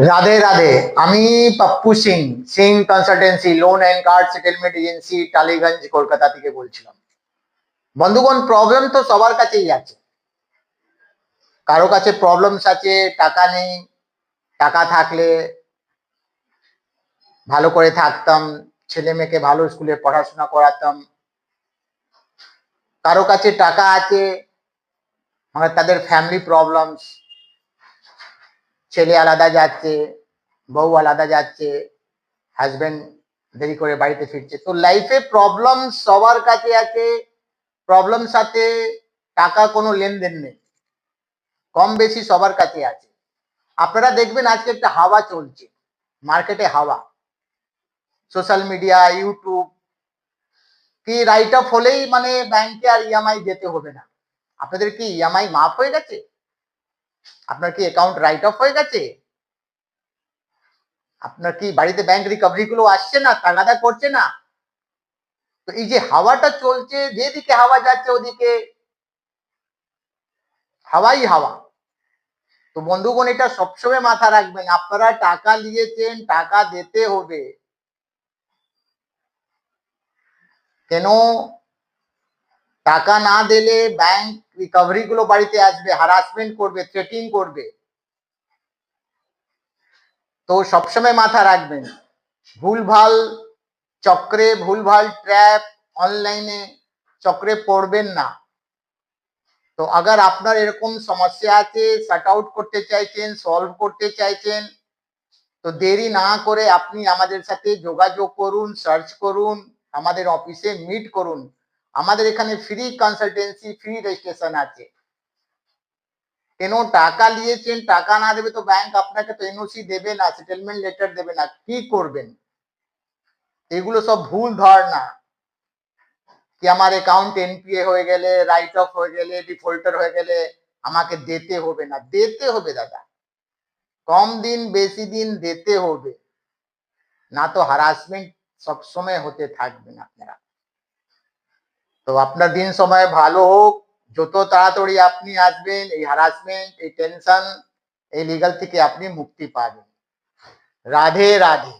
রাধে রাধে। আমি Pappu Singh, Singh consultancy loan and card settlement agency, Tollygunge, Kolkata থেকে বলছিলাম। বন্ধুগণ, প্রবলেম তো সবার কাছেই আছে। কারো কাছে প্রবলেমস আছে, টাকা নেই, টাকা থাকলে ভালো করে থাকতাম, ছেলে মেয়েকে ভালো স্কুলে পড়াশোনা করাতাম। কারো কাছে টাকা আছে, মানে তাদের ফ্যামিলি প্রবলেমস, ছেলে আলাদা যাচ্ছে, বউ আলাদা যাচ্ছে, হাজবেন্ড দেরি করে বাড়িতে ফিরছে। তো লাইফে প্রবলেম সবার কাছে আছে। প্রবলেম সাথে টাকা কোনো লেনদেন নেই, কম বেশি সবার কাছে আছে। আপনারা দেখবেন আজকে একটা হাওয়া চলছে মার্কেটে, হাওয়া সোশ্যাল মিডিয়া, ইউটিউব, কি রাইট অফ হলেই মানে ব্যাংকে আর ইএমআই যেতে হবে না। আপনাদের কি ইএমআই মাফ হয়ে গেছে? আপনার কি অ্যাকাউন্ট রাইট অফ হয়ে গেছে? আপনার কি বাড়িতে ব্যাংক রিকভারি গুলো আসছে না, তাগাদা করছে না? তো এই যে হাওয়াটা চলছে, যেদিকে হাওয়া যাচ্ছে ওদিকে হাওয়াই হাওয়া। তো বন্ধুগণ, এটা সবসময় মাথা রাখবেন, আপনারা টাকা নিয়েছেন, টাকা দিতে হবে। কেন? টাকা না দিলে ব্যাংক রিকভারি গুলো বাড়িতে আসবে, হারাসমেন্ট করবে, থ্রেটিং করবে। তো সবসময় মাথা রাখবেন, ভুলভাল চক্রে, ভুলভাল ট্র্যাপ, অনলাইনে চক্রে পড়বেন না। তো আগার আপনার এরকম সমস্যা আছে, শর্ট আউট করতে চাইছেন, সলভ করতে চাইছেন, তো দেরি না করে আপনি আমাদের সাথে যোগাযোগ করুন, সার্চ করুন, আমাদের অফিসে মিট করুন। আমাদের এখানে ফ্রি কনসালটেন্সি, ফ্রি রেজিস্ট্রেশন আছে। কেন? টাকা নিয়েছেন, টাকা না দেবে তো ব্যাংক আপনাকে তো এনওসি দেবে না, সেটেলমেন্ট লেটার দেবে না, কি করবেন? এগুলো সব ভুল ধারণা। কি আমার অ্যাকাউন্ট এনপিএ হয়ে গেলে, রাইট অফ হয়ে গেলে, ডিফল্টার হয়ে গেলে আমাকে দিতে হবে না। দিতে হবে দাদা, কম দিন বেশি দিন দিতে হবে, না তো হারাসমেন্ট সবসময় হতে থাকবেন আপনারা। তো আপনার দিন সময় ভালো হোক, যত তাড়াতাড়ি আপনি আসবেন এই হারাসমেন্ট, এই টেনশন, এই লিগাল থেকে আপনি মুক্তি পাবেন। রাধে রাধে।